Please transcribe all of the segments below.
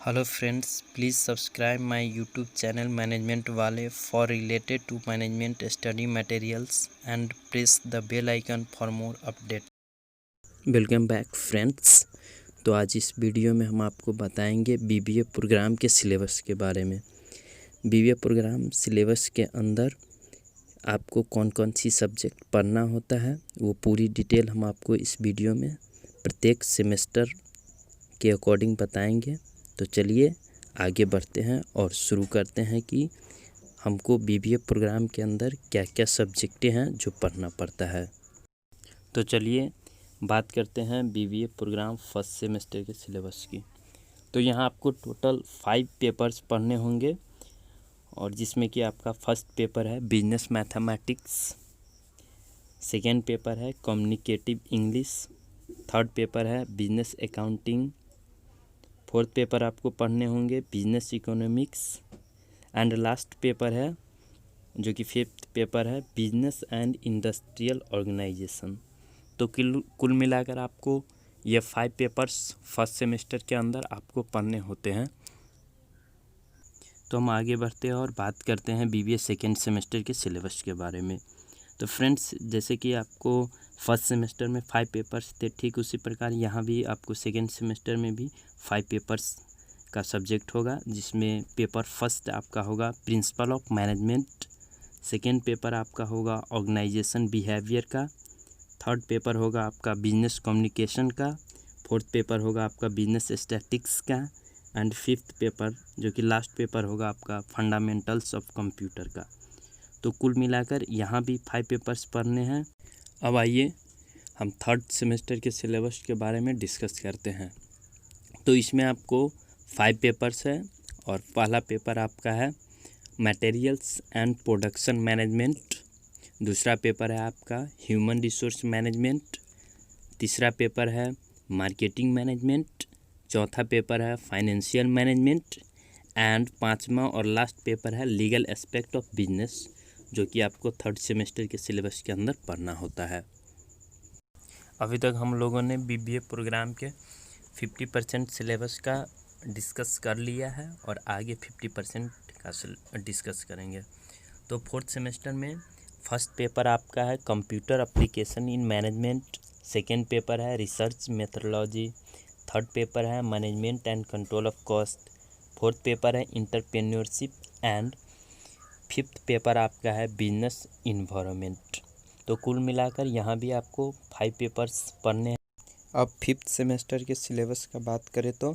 Hello friends, please subscribe my YouTube channel management वाले for related to management study materials and press the bell icon for more update. Welcome back friends. तो आज इस video में हम आपको बताएंगे BBA programme के syllabus के बारे में। बीबीए प्रोग्राम सिलेबस के अंदर आपको कौन कौन सी सब्जेक्ट पढ़ना होता है वो पूरी डिटेल हम आपको इस वीडियो में प्रत्येक सेमेस्टर के अकॉर्डिंग बताएंगे। तो चलिए आगे बढ़ते हैं और शुरू करते हैं कि हमको बीबीए प्रोग्राम के अंदर क्या क्या सब्जेक्टें हैं जो पढ़ना पड़ता है। तो चलिए बात करते हैं बीबीए प्रोग्राम फर्स्ट सेमेस्टर के सिलेबस की। तो यहाँ आपको टोटल 5 पेपर्स पढ़ने होंगे, और जिसमें कि आपका फर्स्ट पेपर है बिजनेस मैथमेटिक्स, सेकेंड पेपर है कम्युनिकेटिव इंग्लिश, थर्ड पेपर है बिजनेस अकाउंटिंग, फोर्थ पेपर आपको पढ़ने होंगे business economics, and last paper है जो कि फिफ्थ पेपर है बिजनेस एंड इंडस्ट्रियल ऑर्गेनाइजेशन। तो कुल मिलाकर आपको ये 5 पेपर्स फर्स्ट सेमेस्टर के अंदर आपको पढ़ने होते हैं। तो हम आगे बढ़ते हैं और बात करते हैं बीबीए सेकेंड सेमेस्टर के सिलेबस के बारे में। तो फ्रेंड्स, जैसे कि आपको फर्स्ट सेमेस्टर में 5 पेपर्स थे, ठीक उसी प्रकार यहाँ भी आपको सेकेंड सेमेस्टर में भी 5 पेपर्स का सब्जेक्ट होगा, जिसमें पेपर फर्स्ट आपका होगा principle of management, second paper आपका होगा ऑर्गेनाइजेशन बिहेवियर का, थर्ड पेपर होगा आपका बिजनेस कम्युनिकेशन का, फोर्थ पेपर होगा आपका बिजनेस स्टैटिक्स का, एंड फिफ्थ पेपर जो कि लास्ट पेपर होगा आपका फंडामेंटल्स ऑफ कंप्यूटर का। तो कुल मिलाकर यहाँ भी 5 पेपर्स पढ़ने हैं। अब आइए हम थर्ड सेमेस्टर के सिलेबस के बारे में डिस्कस करते हैं। तो इसमें आपको 5 पेपर्स है, और पहला पेपर आपका है मटेरियल्स एंड प्रोडक्शन मैनेजमेंट, दूसरा पेपर है आपका ह्यूमन रिसोर्स मैनेजमेंट, तीसरा पेपर है मार्केटिंग मैनेजमेंट, चौथा पेपर है फाइनेंशियल मैनेजमेंट, एंड पांचवा और लास्ट पेपर है लीगल एस्पेक्ट ऑफ बिजनेस, जो कि आपको थर्ड सेमेस्टर के सिलेबस के अंदर पढ़ना होता है। अभी तक हम लोगों ने बीबीए प्रोग्राम के 50% सिलेबस का डिस्कस कर लिया है, और आगे 50% का डिस्कस करेंगे। तो फोर्थ सेमेस्टर में फर्स्ट पेपर आपका है computer application in management, second paper है रिसर्च मेथडोलॉजी, थर्ड पेपर है management and control of cost, fourth paper है इंटरप्रेन्योरशिप, एंड फिफ्थ पेपर आपका है बिजनेस इन्वायरमेंट। तो कुल मिलाकर यहाँ भी आपको 5 पेपर्स पढ़ने हैं। अब फिफ्थ सेमेस्टर के सिलेबस का बात करें तो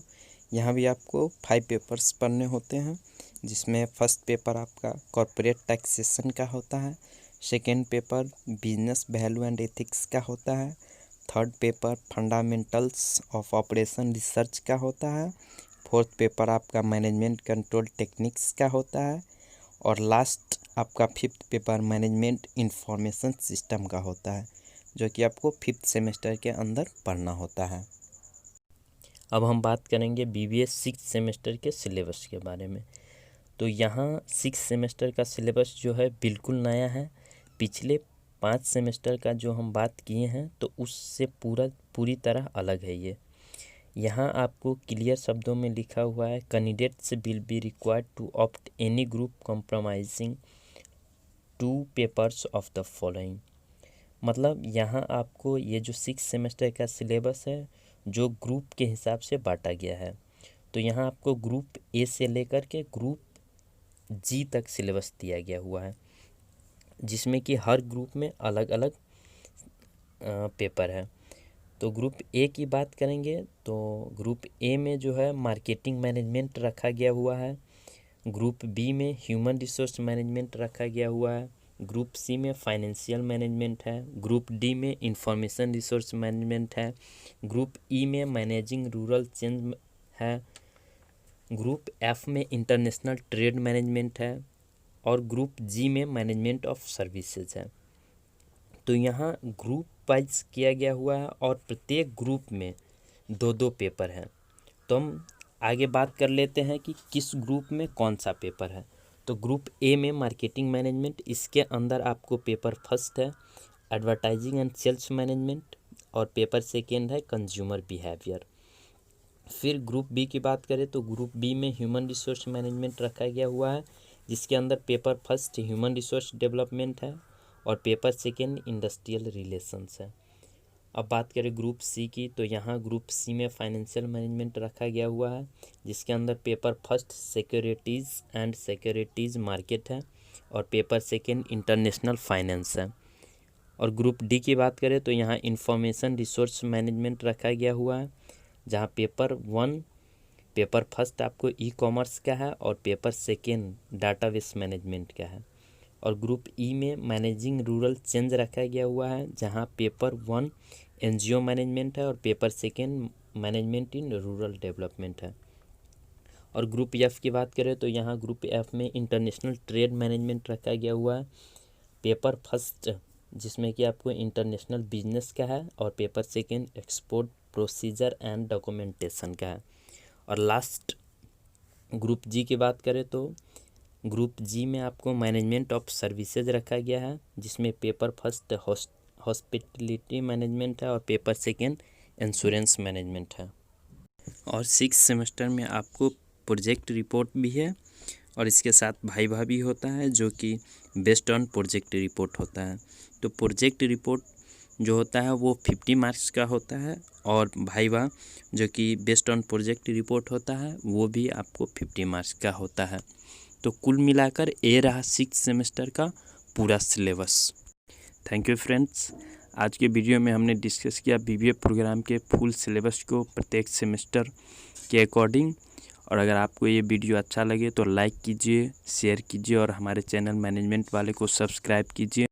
यहाँ भी आपको 5 पेपर्स पढ़ने होते हैं, जिसमें फर्स्ट पेपर आपका कॉर्पोरेट टैक्सेशन का होता है, second paper business value and ethics का होता है, third paper fundamentals of operation research का होता है, फोर्थ पेपर आपका मैनेजमेंट कंट्रोल टेक्निक्स का होता है, और लास्ट आपका fifth paper management information system का होता है, जो कि आपको फिफ्थ सेमेस्टर के अंदर पढ़ना होता है। अब हम बात करेंगे बीबीए सिक्स सेमेस्टर के सिलेबस के बारे में। तो यहाँ 6 सेमेस्टर का सिलेबस जो है बिल्कुल नया है। पिछले 5 सेमेस्टर का जो हम बात किए हैं तो उससे पूरी तरह अलग है ये। यहाँ आपको क्लियर शब्दों में लिखा हुआ है candidates will be required to opt any group compromising 2 papers of the following. मतलब यहाँ आपको ये जो 6 सेमेस्टर का सिलेबस है जो ग्रुप के हिसाब से बांटा गया है। तो यहाँ आपको ग्रुप ए से लेकर के ग्रुप जी तक सिलेबस दिया गया हुआ है, जिसमें कि हर ग्रुप में अलग अलग पेपर है। तो ग्रुप ए की बात करेंगे तो ग्रुप ए में जो है मार्केटिंग मैनेजमेंट रखा गया हुआ है, ग्रुप बी में ह्यूमन रिसोर्स मैनेजमेंट रखा गया हुआ है, ग्रुप सी में फाइनेंशियल मैनेजमेंट है, ग्रुप डी में इंफॉर्मेशन रिसोर्स मैनेजमेंट है, ग्रुप ई में मैनेजिंग रूरल चेंज है, ग्रुप एफ में इंटरनेशनल ट्रेड मैनेजमेंट है, और ग्रुप जी में मैनेजमेंट ऑफ सर्विसेज है। तो यहाँ ग्रुप वाइज किया गया हुआ है, और प्रत्येक ग्रुप में 2-2 पेपर हैं। तो हम आगे बात कर लेते हैं कि किस ग्रुप में कौन सा पेपर है। तो ग्रुप ए में मार्केटिंग मैनेजमेंट, इसके अंदर आपको पेपर फर्स्ट है एडवर्टाइजिंग एंड सेल्स मैनेजमेंट, और पेपर सेकेंड है कंज्यूमर बिहेवियर। फिर ग्रुप बी की बात करें तो ग्रुप बी में ह्यूमन रिसोर्स मैनेजमेंट रखा गया हुआ है, जिसके अंदर paper first human resource development है और पेपर सेकेंड इंडस्ट्रियल रिलेशंस है। अब बात करें ग्रुप सी की तो यहाँ ग्रुप सी में फाइनेंशियल मैनेजमेंट रखा गया हुआ है, जिसके अंदर paper first securities and securities market है और पेपर सेकेंड इंटरनेशनल फाइनेंस है। और ग्रुप डी की बात करें तो यहाँ इंफॉर्मेशन रिसोर्स मैनेजमेंट रखा गया हुआ है, जहाँ पेपर फर्स्ट आपको ई कॉमर्स का है और पेपर सेकेंड डाटाबेस मैनेजमेंट का है। और ग्रुप ई में मैनेजिंग रूरल चेंज रखा गया हुआ है, जहाँ पेपर 1 एनजीओ मैनेजमेंट है और paper second management in rural development है। और ग्रुप एफ की बात करें तो यहाँ ग्रुप एफ में इंटरनेशनल ट्रेड मैनेजमेंट रखा गया हुआ है, पेपर फर्स्ट जिसमें कि आपको इंटरनेशनल बिजनेस का है और paper second export procedure and documentation का है। और लास्ट ग्रुप जी की बात करें तो ग्रुप जी में आपको मैनेजमेंट ऑफ सर्विसेज रखा गया है, जिसमें पेपर फर्स्ट हॉस्पिटलिटी मैनेजमेंट है और पेपर सेकेंड इंश्योरेंस मैनेजमेंट है। और 6 सेमेस्टर में आपको प्रोजेक्ट रिपोर्ट भी है और इसके साथ भाइवा भी होता है, जो कि बेस्ड ऑन प्रोजेक्ट रिपोर्ट होता है। तो प्रोजेक्ट रिपोर्ट जो होता है वो 50 मार्क्स का होता है और भाइवा जो कि बेस्ड ऑन प्रोजेक्ट रिपोर्ट होता है वो भी आपको 50 मार्क्स का होता है। तो कुल मिलाकर ये रहा 6 सेमेस्टर का पूरा सिलेबस। Thank you friends. आज के वीडियो में हमने डिस्कस किया बीबीए प्रोग्राम के फुल सिलेबस को प्रत्येक सेमेस्टर के अकॉर्डिंग। और अगर आपको ये वीडियो अच्छा लगे तो लाइक कीजिए, शेयर कीजिए और हमारे चैनल मैनेजमेंट वाले को सब्सक्राइब कीजिए।